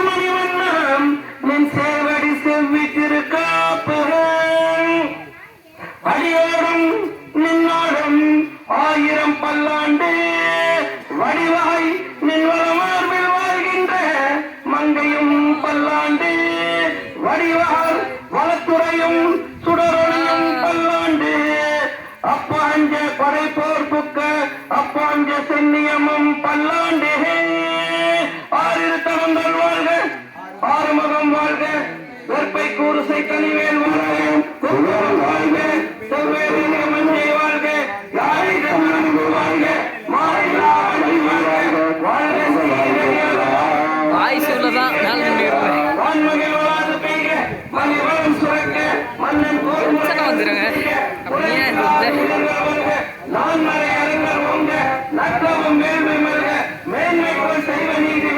மணிவண்ணம் நின் சேவடி செவ்வி திருக்காப்புகள் அடியோடும் நின்னாடும் 1000 பல்லாண்டு வடிவாய் நின் வளமார்பில் வாழ்கின்ற மங்கையும் பல்லாண்டு வடிவால் வளத்துறையும் சுடரொளியும் பல்லாண்டு அப்பாஞ்ச படைப்போர் புக்க அப்பாஞ்ச சென்னியமும் பல்லாண்டு ஆறு தவங்கள் வாழ்க ஆறுமுகம் வாழ்க வெற்பை கூறுசை கனிவேல் வாழ்க கொங்கோல் வாழ்க செவ்வேறு மஞ்சை வாழ்க யாரிடம் வாழ்க மாறிலா வாழ்க வாழ்க ஆயுசு உள்ளதான் நாள் வான்மகிழ் வளாது பெய்க மணிவளம் சுரக்க மன்னன் பிரச்சனை வந்துருங்க அப்படியே நான் மறை அரங்கர் ஓங்க நற்றவும் மேன்மை மல்க மேன்மை போல் செய்வ நீதி